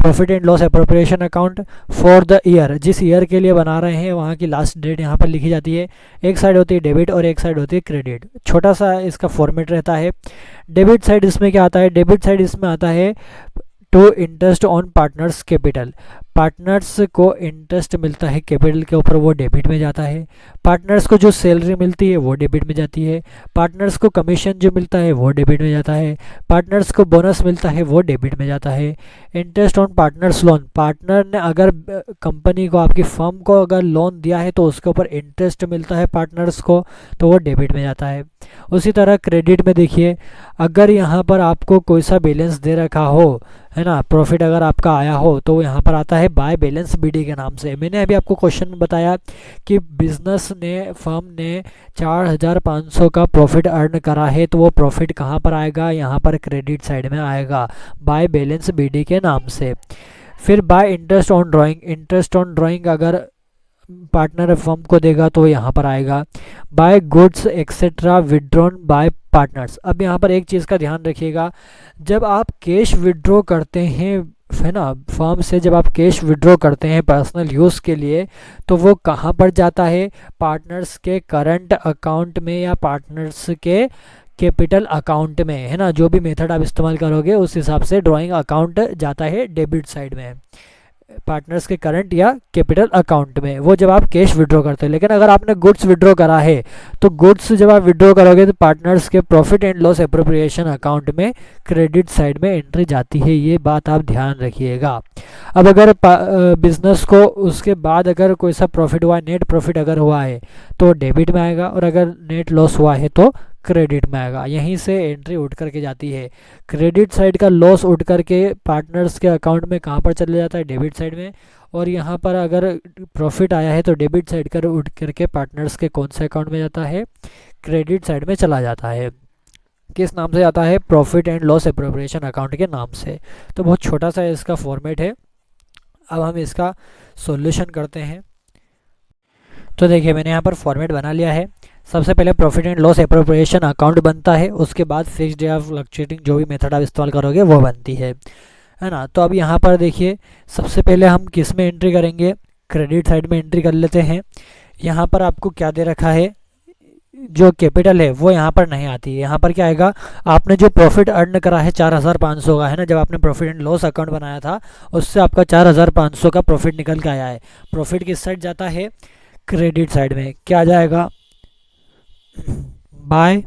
Profit and loss appropriation account for the year, जिस ईयर के लिए बना रहे हैं वहाँ की लास्ट डेट यहाँ पर लिखी जाती है। एक साइड होती है डेबिट और एक साइड होती है क्रेडिट। छोटा सा इसका फॉर्मेट रहता है। डेबिट साइड इसमें क्या आता है, डेबिट साइड इसमें आता है to interest on partners capital. Partners को इंटरेस्ट मिलता है कैपिटल के ऊपर, वो डेबिट में जाता है। पार्टनर्स को जो सैलरी मिलती है वो डेबिट में जाती है। पार्टनर्स को कमीशन जो मिलता है वो डेबिट में जाता है। पार्टनर्स को बोनस मिलता है वो डेबिट में जाता है। Interest on partners loan, partner ने अगर कंपनी को, आपकी फर्म को अगर लोन दिया है तो उसके ऊपर इंटरेस्ट मिलता है पार्टनर्स को, तो वो डेबिट में जाता है। उसी तरह क्रेडिट में देखिए, अगर यहाँ पर आपको कोई सा बैलेंस दे रखा हो, है ना, प्रॉफिट अगर आपका आया हो तो यहाँ पर आता है बाय बैलेंस बीडी के नाम से। मैंने अभी आपको क्वेश्चन में बताया कि बिजनेस ने, फर्म ने 4,500 का प्रॉफिट अर्न करा है, तो वो प्रॉफिट कहाँ पर आएगा, यहाँ पर क्रेडिट साइड में आएगा बाय बैलेंस बीडी के नाम से। फिर by interest on drawing, interest on drawing अगर पार्टनर फर्म को देगा तो यहाँ पर आएगा। By goods etcetera withdrawn by partners. अब यहाँ पर एक चीज़ का ध्यान रखिएगा, जब आप कैश विड्रॉ करते हैं, है ना, फर्म से जब आप कैश विड्रॉ करते हैं पर्सनल यूज़ के लिए, तो वो कहाँ पर जाता है? पार्टनर्स के करंट अकाउंट में या पार्टनर्स के कैपिटल अकाउंट में, है ना। जो भी मेथड आप इस्तेमाल करोगे उस हिसाब से ड्राइंग अकाउंट जाता है डेबिट साइड में, पार्टनर्स के करंट या कैपिटल अकाउंट में, वो जब आप कैश विड्रॉ करते हैं। लेकिन अगर आपने गुड्स विड्रॉ करा है तो गुड्स जब आप विड्रॉ करोगे तो पार्टनर्स के profit and loss appropriation account में क्रेडिट साइड में एंट्री जाती है। ये बात आप ध्यान रखिएगा। अब अगर बिजनेस को उसके बाद अगर कोई सा प्रॉफिट हुआ, नेट प्रॉफिट अगर हुआ है तो डेबिट में आएगा, और अगर नेट लॉस हुआ है तो क्रेडिट में आएगा। यहीं से एंट्री उठ करके जाती है। क्रेडिट साइड का लॉस उठ करके पार्टनर्स के अकाउंट में कहाँ पर चले जाता है? डेबिट साइड में। और यहाँ पर अगर प्रॉफिट आया है तो डेबिट साइड का उठ करके पार्टनर्स के कौन से अकाउंट में जाता है? क्रेडिट साइड में चला जाता है। किस नाम से जाता है? Profit and loss appropriation account के नाम से। तो बहुत छोटा सा इसका फॉर्मेट है। अब हम इसका सॉल्यूशन करते हैं। तो देखिए मैंने यहाँ पर फॉर्मेट बना लिया है। सबसे पहले profit and loss appropriation account बनता है, उसके बाद फिक्स्ड या फ्लक्चुएटिंग जो भी मेथड आप इस्तेमाल करोगे वो बनती है ना। तो अब यहाँ पर देखिए सबसे पहले हम किस में एंट्री करेंगे? क्रेडिट साइड में एंट्री कर लेते हैं। यहाँ पर आपको क्या दे रखा है? जो कैपिटल है वो यहाँ पर नहीं आती है। यहाँ पर क्या आएगा? आपने जो प्रॉफिट अर्न करा है 4500 का, है ना, जब आपने प्रॉफिट एंड लॉस अकाउंट बनाया था उससे आपका 4500 का प्रॉफिट निकल के आया है। प्रॉफिट किस साइड जाता है? क्रेडिट साइड में। क्या आ जाएगा? बाय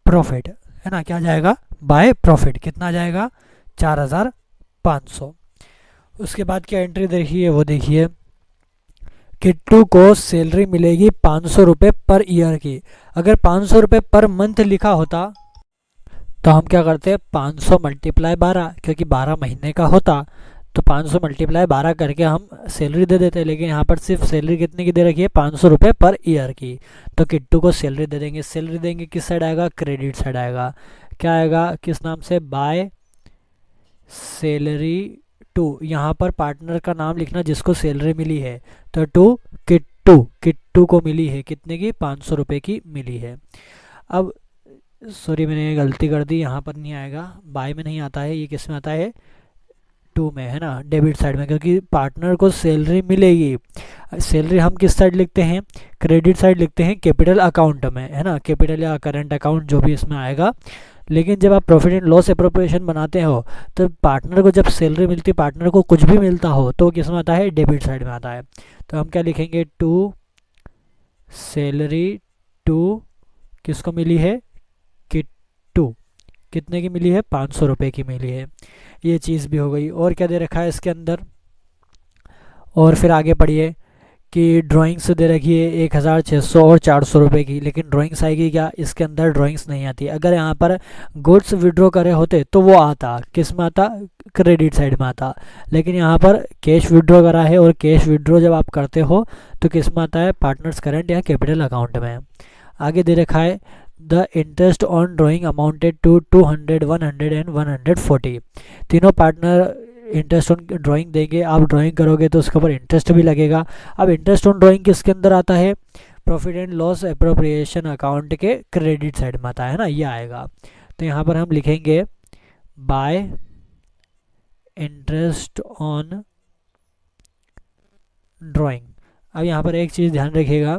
प्रॉफिट, है ना। क्या जाएगा? By profit. कितना आ जाएगा? 4500। उसके बाद क्या एंट्री देखिए, वो देखिए, किट्टू को सैलरी मिलेगी 500 रुपये पर ईयर की। अगर 500 रुपये पर मंथ लिखा होता तो हम क्या करते? 500 मल्टीप्लाई 12, क्योंकि 12 महीने का होता तो 500 मल्टीप्लाई 12 करके हम सैलरी दे देते। लेकिन यहाँ पर सिर्फ सैलरी कितने की दे रखी है? 500 रुपये पर ईयर की। तो किट्टू को सैलरी दे देंगे। सैलरी देंगे किस साइड आएगा? क्रेडिट साइड आएगा। क्या आएगा? किस नाम से? By salary to. यहाँ पर पार्टनर का नाम लिखना जिसको सैलरी मिली है, तो टू किट्टू। किट्टू को मिली है कितने की? 500 रुपये की मिली है। अब सॉरी मैंने गलती कर दी, यहाँ पर नहीं आएगा, बाय में नहीं आता है, ये किस में आता है? टू में, है ना, डेबिट साइड में, क्योंकि पार्टनर को सैलरी मिलेगी। सैलरी हम किस साइड लिखते हैं? क्रेडिट साइड लिखते हैं, कैपिटल अकाउंट में, है ना, कैपिटल या करंट अकाउंट जो भी इसमें आएगा। लेकिन जब आप प्रॉफिट एंड लॉस एप्रोप्रिएशन बनाते हो तो पार्टनर को जब सैलरी मिलती, पार्टनर को कुछ भी मिलता हो तो किस में आता है? डेबिट साइड में आता है। तो हम क्या लिखेंगे? टू सैलरी टू किसको मिली है? किट्टू। कितने की मिली है? 500 रुपये की मिली है। ये चीज़ भी हो गई। और क्या दे रखा है इसके अंदर? और फिर आगे पढ़िए कि ड्राइंग्स दे रखी है 1600 और 400 रुपये की। लेकिन ड्राइंग्स आएगी क्या? इसके अंदर ड्राइंग्स नहीं आती। अगर यहाँ पर गुड्स विड्रॉ करे होते तो वो आता, किस में आता? क्रेडिट साइड में आता। लेकिन यहाँ पर कैश विड्रॉ करा है, और कैश विड्रॉ जब आप करते हो तो किस में आता है? पार्टनर्स करंट या कैपिटल अकाउंट में। आगे दे रखा है the interest on drawing amounted to 200, 100 and 140। तीनों पार्टनर इंटरेस्ट ऑन ड्राइंग देंगे। आप ड्राइंग करोगे तो उसके ऊपर इंटरेस्ट भी लगेगा। अब इंटरेस्ट ऑन ड्राइंग किसके अंदर आता है? Profit and loss appropriation account के क्रेडिट साइड में आता है ना, ये आएगा। तो यहाँ पर हम लिखेंगे बाय इंटरेस्ट ऑन ड्राइंग। अब यहाँ पर एक चीज़ ध्यान रखिएगा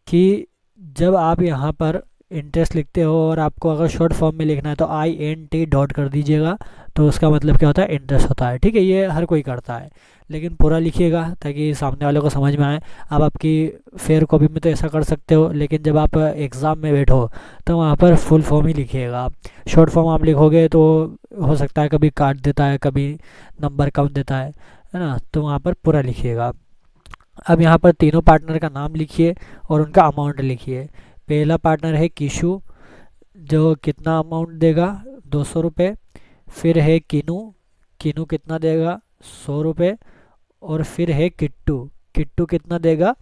कि जब आप यहाँ पर इंटरेस्ट लिखते हो और आपको अगर शॉर्ट फॉर्म में लिखना है तो INT डॉट कर दीजिएगा, तो उसका मतलब क्या होता है? इंटरेस्ट होता है। ठीक है, ये हर कोई करता है, लेकिन पूरा लिखिएगा ताकि सामने वाले को समझ में आए। आप आपकी फेयर कॉपी में तो ऐसा कर सकते हो, लेकिन जब आप एग्ज़ाम में बैठो तो वहाँ पर फुल फॉर्म ही लिखिएगा। शॉर्ट फॉर्म आप लिखोगे तो हो सकता है कभी काट देता है, कभी नंबर कम देता है ना, तो वहाँ पर पूरा लिखिएगा। अब यहाँ पर तीनों पार्टनर का नाम लिखिए और उनका अमाउंट लिखिए। पहला पार्टनर है किशु, जो कितना अमाउंट देगा? 200 रुपये। फिर है किनू, किनू कितना देगा? 100 रुपये। और फिर है किट्टू, किट्टू कितना देगा?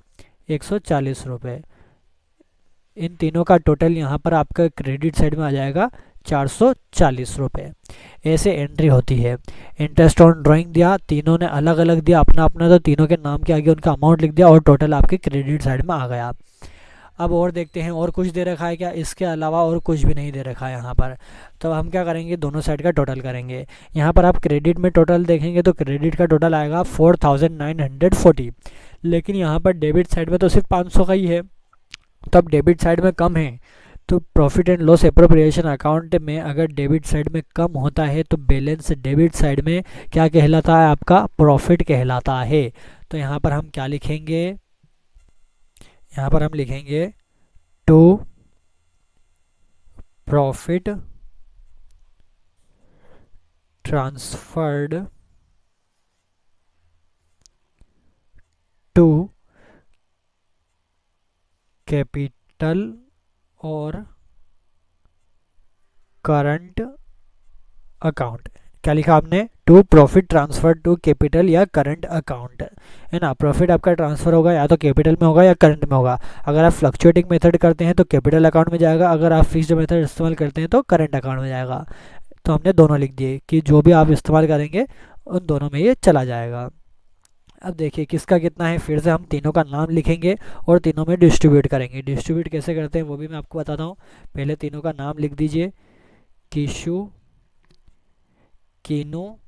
140 रुपये। इन तीनों का टोटल यहाँ पर आपका क्रेडिट साइड में आ जाएगा ₹440। ऐसे एंट्री होती है। इंटरेस्ट ऑन ड्राइंग दिया, तीनों ने अलग अलग दिया अपना अपना, तो तीनों के नाम के आगे उनका अमाउंट लिख दिया और टोटल आपके क्रेडिट साइड में आ गया। अब और देखते हैं और कुछ दे रखा है क्या, इसके अलावा और कुछ भी नहीं दे रखा है यहाँ पर। तो हम क्या करेंगे, दोनों साइड का टोटल करेंगे। यहाँ पर आप क्रेडिट में टोटल देखेंगे तो क्रेडिट का टोटल आएगा 4940, लेकिन यहाँ पर डेबिट साइड में तो सिर्फ 500 का ही है, तो अब डेबिट साइड में कम है। तो profit and loss appropriation account में अगर डेबिट साइड में कम होता है तो बैलेंस डेबिट साइड में क्या कहलाता है, आपका प्रॉफिट कहलाता है। तो यहाँ पर हम क्या लिखेंगे, यहाँ पर हम लिखेंगे to profit transferred to capital और करंट अकाउंट। क्या लिखा आपने, to profit transfer to capital या करंट अकाउंट, है ना। प्रॉफिट आपका ट्रांसफर होगा या तो कैपिटल में होगा या करंट में होगा। अगर आप फ्लक्चुएटिंग मेथड करते हैं तो कैपिटल अकाउंट में जाएगा, अगर आप फिक्स्ड मेथड इस्तेमाल करते हैं तो करंट अकाउंट में जाएगा। तो हमने दोनों लिख दिए कि जो भी आप इस्तेमाल करेंगे उन दोनों में ये चला जाएगा। अब देखिए किसका कितना है, फिर से हम तीनों का नाम लिखेंगे और तीनों में डिस्ट्रीब्यूट करेंगे। डिस्ट्रीब्यूट कैसे करते हैं वो भी मैं आपको बताता हूँ। पहले तीनों का नाम लिख दीजिए, किशु, कीनू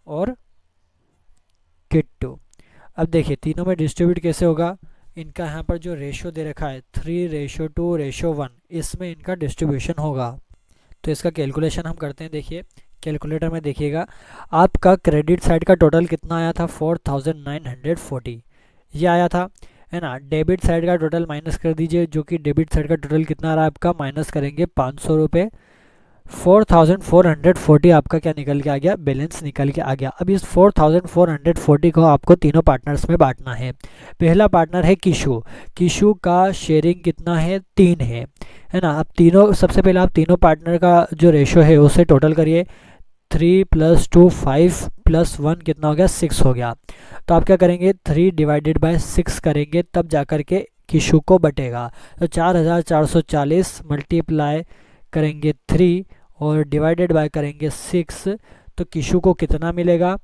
और किट्टू। अब देखिए तीनों में डिस्ट्रीब्यूट कैसे होगा, इनका यहाँ पर जो रेशो दे रखा है 3:2:1, इसमें इनका डिस्ट्रीब्यूशन होगा। तो इसका कैलकुलेशन हम करते हैं। देखिए कैलकुलेटर में देखिएगा, आपका क्रेडिट साइड का टोटल कितना आया था, 4940 ये आया था, है ना। डेबिट साइड का टोटल माइनस कर दीजिए, जो कि डेबिट साइड का टोटल कितना आ रहा है आपका, माइनस करेंगे 500 रुपये। 4440 आपका क्या निकल के आ गया, बैलेंस निकल के आ गया। अब इस 4440 को आपको तीनों पार्टनर्स में बांटना है। पहला पार्टनर है किशु, किशु का शेयरिंग कितना है, 3 है ना। अब तीनों, सबसे पहले आप तीनों पार्टनर का जो रेशो है उसे टोटल करिए। 3 + 2 5 + 1 कितना हो गया, 6 हो गया। तो आप क्या करेंगे, 3/6 करेंगे तब जाकर के किशु को बटेगा। तो 4440 मल्टीप्लाई करेंगे 3 और डिवाइडेड बाय करेंगे 6, तो किशु को कितना मिलेगा,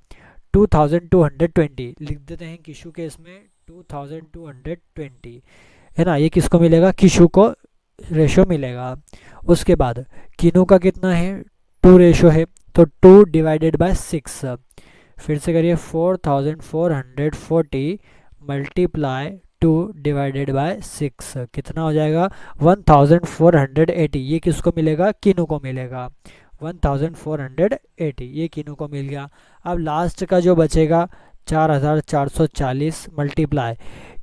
2220 लिख देते हैं किशु के इसमें 2220, है ना। ये किसको मिलेगा, किशु को रेशो मिलेगा। उसके बाद कीनू का कितना है, 2 रेशो है, तो 2/6, फिर से करिए 4440 मल्टीप्लाई 2/6 कितना हो जाएगा, 1480। ये किसको मिलेगा, कीनू को मिलेगा। 1480 ये कीनू को मिल गया। अब लास्ट का जो बचेगा 4440 मल्टीप्लाई,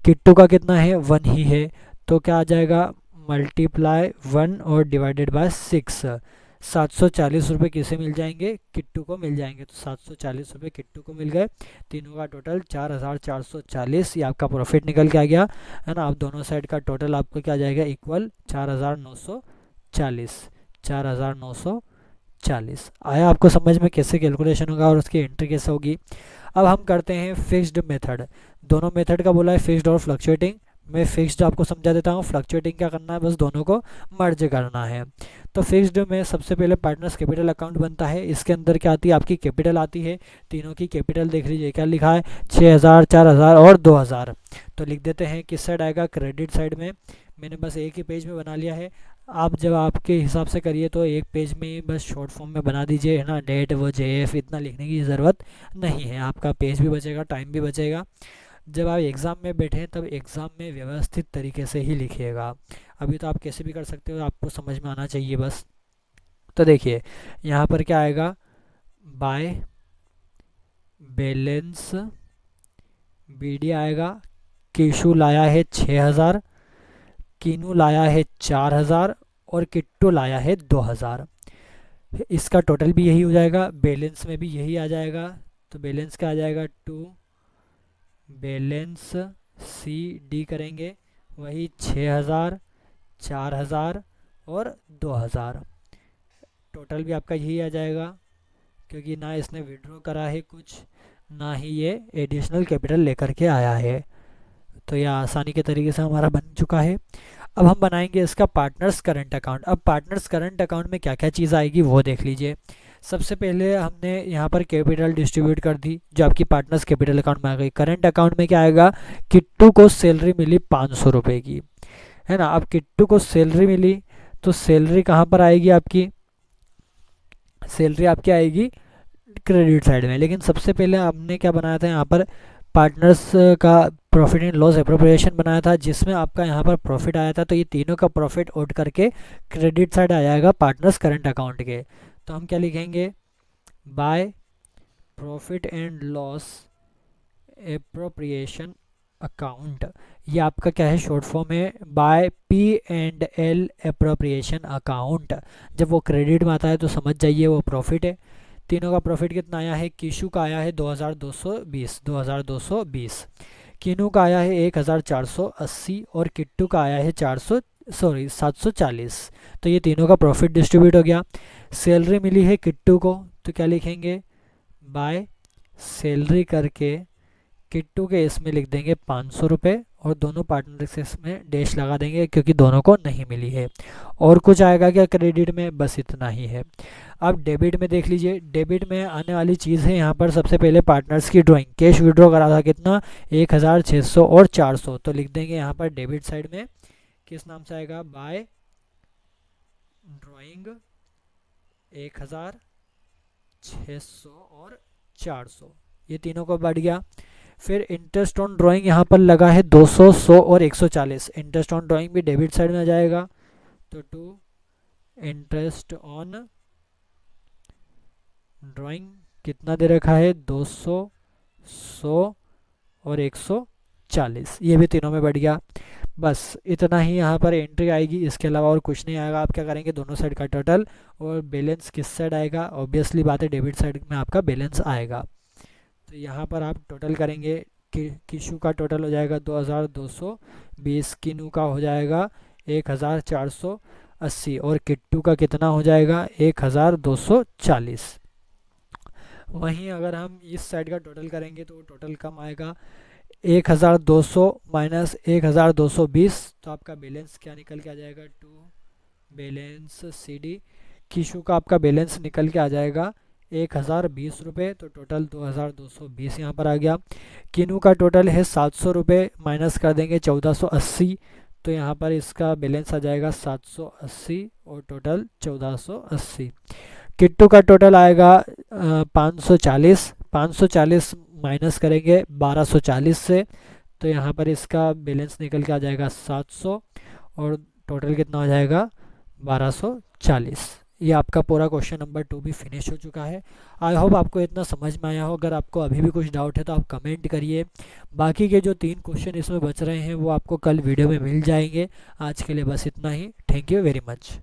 किट्टू का कितना है, 1 ही है, तो क्या आ जाएगा, मल्टीप्लाई 1 और /6। 740 रुपये किसे मिल जाएंगे, किट्टू को मिल जाएंगे। तो 740 रुपये किट्टू को मिल गए। तीनों का टोटल 4440, ये आपका प्रॉफिट निकल के आ गया, है ना। अब दोनों साइड का टोटल आपको क्या आ जाएगा, इक्वल 4940। 4940 आया आपको समझ में कैसे कैलकुलेशन होगा और उसकी एंट्री कैसे होगी। अब हम करते हैं फिक्स्ड मेथड। दोनों मेथड का बोला है, फिक्स्ड और फ्लक्चुएटिंग। मैं फिक्स्ड आपको समझा देता हूँ, फ्लक्चुएटिंग क्या करना है, बस दोनों को मर्ज करना है। तो फिक्स्ड में सबसे पहले पार्टनर्स कैपिटल अकाउंट बनता है। इसके अंदर क्या आती है, आपकी कैपिटल आती है। तीनों की कैपिटल देख लीजिए, क्या लिखा है, 6000, 4000 और 2000। तो लिख देते हैं किस साइड आएगा, क्रेडिट साइड में। मैंने बस एक ही पेज में बना लिया है। आप जब आपके हिसाब से करिए तो एक पेज में बस शॉर्ट फॉर्म में बना दीजिए, है ना। डेट वो JF इतना लिखने की ज़रूरत नहीं है, आपका पेज भी बचेगा, टाइम भी बचेगा। जब आप एग्ज़ाम में बैठें तब एग्ज़ाम में व्यवस्थित तरीके से ही लिखिएगा। अभी तो आप कैसे भी कर सकते हो, आपको समझ में आना चाहिए बस। तो देखिए यहाँ पर क्या आएगा, बाय बैलेंस BD आएगा। केशु लाया है 6000, कीनू लाया है 4000 और किट्टू लाया है 2000। इसका टोटल भी यही हो जाएगा, बैलेंस में भी यही आ जाएगा। तो बैलेंस क्या आ जाएगा, 2 बैलेंस CD करेंगे, वही 6000, 4000 और 2000। टोटल भी आपका यही आ जाएगा, क्योंकि ना इसने विड्रॉ करा है कुछ, ना ही ये एडिशनल कैपिटल लेकर के आया है। तो यह आसानी के तरीके से हमारा बन चुका है। अब हम बनाएंगे इसका पार्टनर्स करंट अकाउंट। अब पार्टनर्स करंट अकाउंट में क्या क्या चीज़ आएगी वो देख लीजिए। सबसे पहले हमने यहाँ पर कैपिटल डिस्ट्रीब्यूट कर दी जो आपकी पार्टनर्स कैपिटल अकाउंट में आ गई। करंट अकाउंट में क्या आएगा, किट्टू को सैलरी मिली 500 रुपये की, है ना। अब किट्टू को सैलरी मिली तो सैलरी कहाँ पर आएगी आपकी, सैलरी आपकी आएगी क्रेडिट साइड में। लेकिन सबसे पहले हमने क्या बनाया था यहाँ पर, पार्टनर्स का प्रॉफिट एंड लॉस एप्रोप्रिएशन बनाया था जिसमें आपका यहाँ पर प्रॉफिट आया था। तो ये तीनों का प्रॉफिट उठ करके क्रेडिट साइड आ जाएगा पार्टनर्स करंट अकाउंट के। तो हम क्या लिखेंगे, by profit and loss appropriation account. ये आपका क्या है, शॉर्ट फॉर्म है बाय P&L एप्रोप्रिएशन अकाउंट। जब वो क्रेडिट में आता है तो समझ जाइए वो प्रॉफिट है। तीनों का प्रॉफिट कितना आया है, किशु का आया है 2220, किनू का आया है 1480 और किट्टू का आया है 740। तो ये तीनों का प्रॉफिट डिस्ट्रीब्यूट हो गया। सैलरी मिली है किट्टू को तो क्या लिखेंगे, बाय सैलरी करके किट्टू के इसमें लिख देंगे 500 रुपये और दोनों पार्टनर्स में डैश लगा देंगे क्योंकि दोनों को नहीं मिली है। और कुछ आएगा क्या क्रेडिट में, बस इतना ही है। अब डेबिट में देख लीजिए, डेबिट में आने वाली चीज़ है यहाँ पर सबसे पहले पार्टनर्स की ड्राइंग। कैश विड्रॉ करा था कितना, 1600 और 400। तो लिख देंगे यहाँ पर डेबिट साइड में किस नाम से आएगा, बाय ड्राइंग 1600 और 400, ये तीनों को बढ़ गया। फिर इंटरेस्ट ऑन ड्राइंग यहाँ पर लगा है 200, 100 और 140। इंटरेस्ट ऑन ड्राइंग भी डेबिट साइड में आ जाएगा। तो टू इंटरेस्ट ऑन ड्राइंग कितना दे रखा है, 200, 100 और 140, ये भी तीनों में बढ़ गया। बस इतना ही यहाँ पर एंट्री आएगी, इसके अलावा और कुछ नहीं आएगा। आप क्या करेंगे, दोनों साइड का टोटल और बैलेंस किस साइड आएगा, ऑब्वियसली बात है डेबिट साइड में आपका बैलेंस आएगा। तो यहाँ पर आप टोटल करेंगे, किशु का टोटल हो जाएगा 2220, किनू का हो जाएगा 1480 और किट्टू का कितना हो जाएगा 1240। वहीं अगर हम इस साइड का टोटल करेंगे तो टोटल कम आएगा, 1200 माइनस 1220। तो आपका बैलेंस क्या निकल के आ जाएगा, टू बैलेंस CD। किशु का आपका बैलेंस निकल के आ जाएगा 1020 रुपये, तो टोटल 2220 यहाँ पर आ गया। किनू का टोटल है 700 रुपये, माइनस कर देंगे 1480, तो यहाँ पर इसका बैलेंस आ जाएगा 780 और टोटल 1480। किट्टू का टोटल आएगा 540 माइनस करेंगे 1240 से, तो यहाँ पर इसका बैलेंस निकल के आ जाएगा 700 और टोटल कितना हो जाएगा 1240। ये आपका पूरा क्वेश्चन नंबर 2 भी फिनिश हो चुका है। आई होप आपको इतना समझ में आया हो। अगर आपको अभी भी कुछ डाउट है तो आप कमेंट करिए। बाकी के जो 3 क्वेश्चन इसमें बच रहे हैं वो आपको कल वीडियो में मिल जाएंगे। आज के लिए बस इतना ही। Thank you very much.